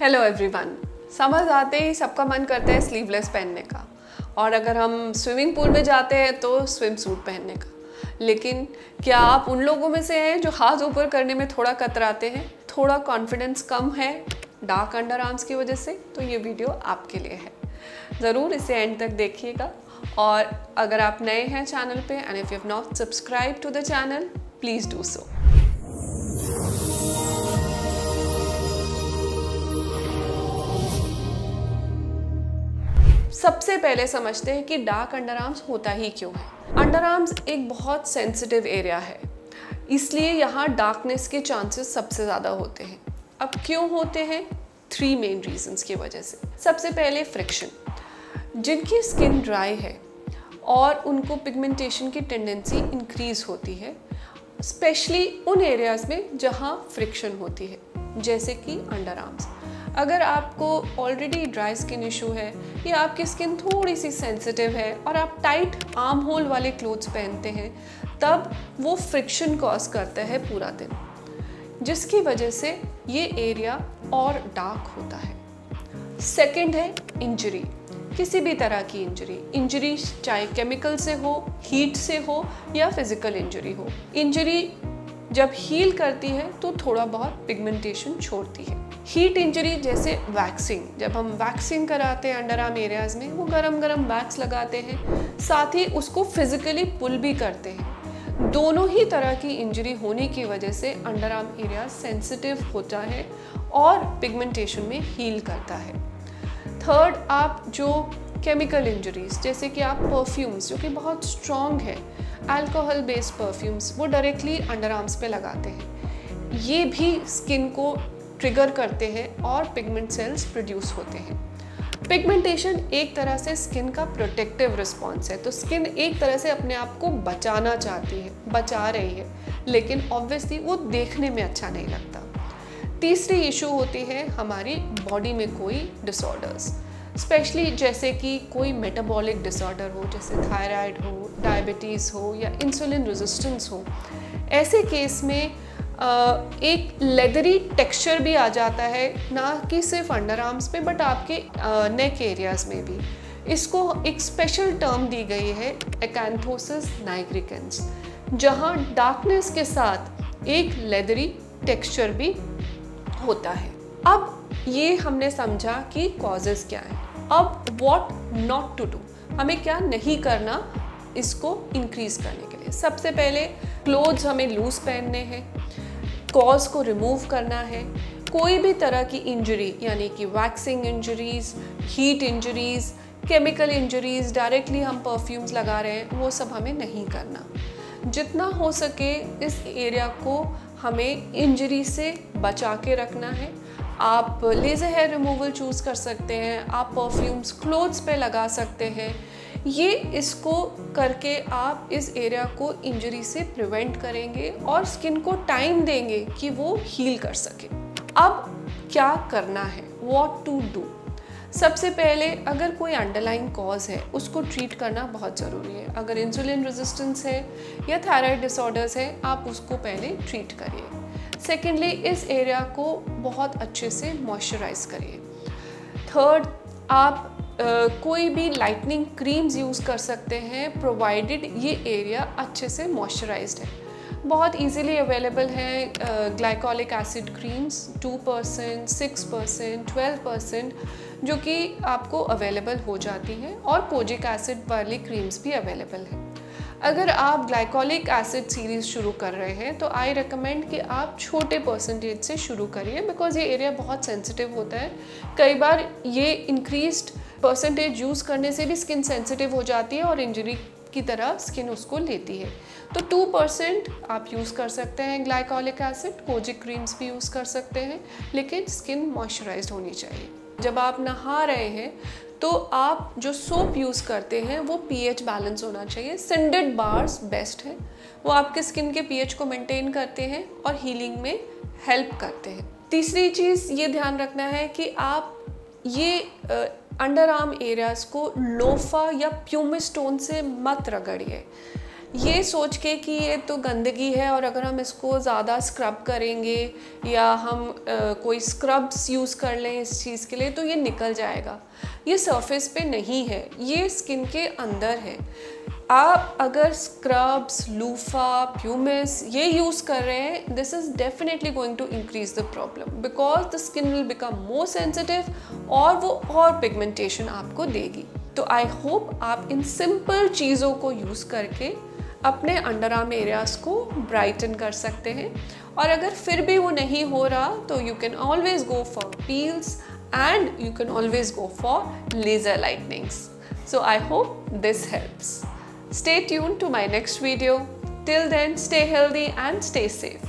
Hello everyone. समझ आते ही सबका मन करता है स्लीवलेस पहनने का, और अगर हम स्विमिंग पूल में जाते हैं तो स्विम सूट पहनने का। लेकिन क्या आप उन लोगों में से हैं जो हाथ ऊपर करने में थोड़ा कतराते हैं, थोड़ा कॉन्फिडेंस कम है डार्क अंडर आर्म्स की वजह से? तो ये वीडियो आपके लिए है, ज़रूर इसे एंड तक देखिएगा। और अगर आप नए हैं चैनल पे and if you have not subscribe to the channel, please do so. सबसे पहले समझते हैं कि डार्क अंडर आर्म्स होता ही क्यों है। अंडर आर्म्स एक बहुत सेंसिटिव एरिया है, इसलिए यहाँ डार्कनेस के चांसेस सबसे ज़्यादा होते हैं। अब क्यों होते हैं? 3 मेन रीजंस की वजह से। सबसे पहले फ्रिक्शन। जिनकी स्किन ड्राई है और उनको पिगमेंटेशन की टेंडेंसी इंक्रीज होती है, स्पेशली उन एरियाज़ में जहाँ फ्रिक्शन होती है, जैसे कि अंडर आर्म्स। अगर आपको ऑलरेडी ड्राई स्किन इशू है या आपकी स्किन थोड़ी सी सेंसिटिव है और आप टाइट आर्म होल वाले क्लोथ्स पहनते हैं, तब वो फ्रिक्शन कॉज करता है पूरा दिन, जिसकी वजह से ये एरिया और डार्क होता है। सेकंड है इंजरी। किसी भी तरह की इंजरी चाहे केमिकल से हो, हीट से हो या फिजिकल इंजरी हो। इंजरी जब हील करती है तो थोड़ा बहुत पिगमेंटेशन छोड़ती है। हीट इंजरी जैसे वैक्सिंग, जब हम वैक्सिंग कराते हैं अंडर आर्म एरियाज में, वो गरम गरम वैक्स लगाते हैं, साथ ही उसको फिजिकली पुल भी करते हैं। दोनों ही तरह की इंजरी होने की वजह से अंडर आर्म एरिया सेंसिटिव होता है और पिगमेंटेशन में हील करता है। थर्ड, आप जो केमिकल इंजरीज, जैसे कि आप परफ्यूम्स जो कि बहुत स्ट्रॉन्ग है, अल्कोहल बेस्ड परफ्यूम्स, वो डायरेक्टली अंडर आर्म्स पे लगाते हैं, ये भी स्किन को ट्रिगर करते हैं और पिगमेंट सेल्स प्रोड्यूस होते हैं। पिगमेंटेशन एक तरह से स्किन का प्रोटेक्टिव रिस्पॉन्स है, तो स्किन एक तरह से अपने आप को बचाना चाहती है, बचा रही है, लेकिन ऑब्वियसली वो देखने में अच्छा नहीं लगता। तीसरी इशू होती है हमारी बॉडी में कोई डिसऑर्डर्स, स्पेशली जैसे कि कोई मेटाबॉलिक डिसऑर्डर हो, जैसे थायराइड हो, डायबिटीज़ हो या इंसुलिन रेजिस्टेंस हो। ऐसे केस में एक लेदरी टेक्सचर भी आ जाता है, ना कि सिर्फ अंडर आर्म्स पे बट आपके नेक एरियाज़ में भी। इसको एक स्पेशल टर्म दी गई है, एकांथोसिस नाइग्रिकेंस, जहाँ डार्कनेस के साथ एक लेदरी टेक्सचर भी होता है। अब ये हमने समझा कि कॉजेज़ क्या हैं। अब व्हाट नॉट टू डू, हमें क्या नहीं करना इसको इंक्रीज करने के लिए। सबसे पहले क्लोथ्स हमें लूज पहनने हैं, कॉज को रिमूव करना है। कोई भी तरह की इंजरी, यानी कि waxing injuries, heat injuries, chemical injuries, directly हम परफ्यूम्स लगा रहे हैं, वो सब हमें नहीं करना। जितना हो सके इस एरिया को हमें इंजरी से बचा के रखना है। आप लेज़र हेयर रिमूवल चूज़ कर सकते हैं, आप परफ्यूम्स क्लोथ्स पे लगा सकते हैं। ये इसको करके आप इस एरिया को इंजरी से प्रिवेंट करेंगे और स्किन को टाइम देंगे कि वो हील कर सके। अब क्या करना है, व्हाट टू डू? सबसे पहले अगर कोई अंडरलाइंग कॉज है उसको ट्रीट करना बहुत ज़रूरी है। अगर इंसुलिन रेजिस्टेंस है या थायराइड डिसऑर्डर्स है, आप उसको पहले ट्रीट करिए। सेकेंडली, इस एरिया को बहुत अच्छे से मॉइस्चराइज करिए। थर्ड, आप कोई भी लाइटनिंग क्रीम्स यूज़ कर सकते हैं, प्रोवाइडेड ये एरिया अच्छे से मॉइस्चराइज्ड है। बहुत इजीली अवेलेबल है ग्लाइकोलिक एसिड क्रीम्स, 2%, 6%, 12%, जो कि आपको अवेलेबल हो जाती हैं, और कोजिक एसिड वाली क्रीम्स भी अवेलेबल हैं। अगर आप ग्लाइकोलिक एसिड सीरीज़ शुरू कर रहे हैं तो आई रिकमेंड कि आप छोटे परसेंटेज से शुरू करिए, बिकॉज ये एरिया बहुत सेंसिटिव होता है। कई बार ये इंक्रीज्ड परसेंटेज यूज़ करने से भी स्किन सेंसिटिव हो जाती है और इंजरी की तरह स्किन उसको लेती है। तो 2% आप यूज़ कर सकते हैं ग्लाइकोलिक एसिड, कोजिक क्रीम्स भी यूज़ कर सकते हैं, लेकिन स्किन मॉइस्चराइज्ड होनी चाहिए। जब आप नहा रहे हैं तो आप जो सोप यूज़ करते हैं वो pH बैलेंस होना चाहिए। सिंडेड बार्स बेस्ट है, वो आपके स्किन के pH को मेंटेन करते हैं और हीलिंग में हेल्प करते हैं। तीसरी चीज़ ये ध्यान रखना है कि आप ये अंडर आर्म एरियाज़ को लोफा या प्यूमिस्टोन से मत रगड़िए। ये सोच के कि ये तो गंदगी है और अगर हम इसको ज़्यादा स्क्रब करेंगे या हम कोई स्क्रब्स यूज़ कर लें इस चीज़ के लिए तो ये निकल जाएगा। ये सरफेस पे नहीं है, ये स्किन के अंदर है। आप अगर स्क्रब्स, लूफा, प्यूमिस ये यूज़ कर रहे हैं, this is definitely going to increase the problem because the skin will become more sensitive और वो और पिगमेंटेशन आपको देगी। तो आई होप आप इन सिंपल चीज़ों को यूज़ करके अपने अंडर आर्म एरियाज़ को ब्राइटन कर सकते हैं। और अगर फिर भी वो नहीं हो रहा तो you can always go for peels and you can always go for laser lightnings. So I hope this helps. Stay tuned to my next video. Till then, stay healthy and stay safe.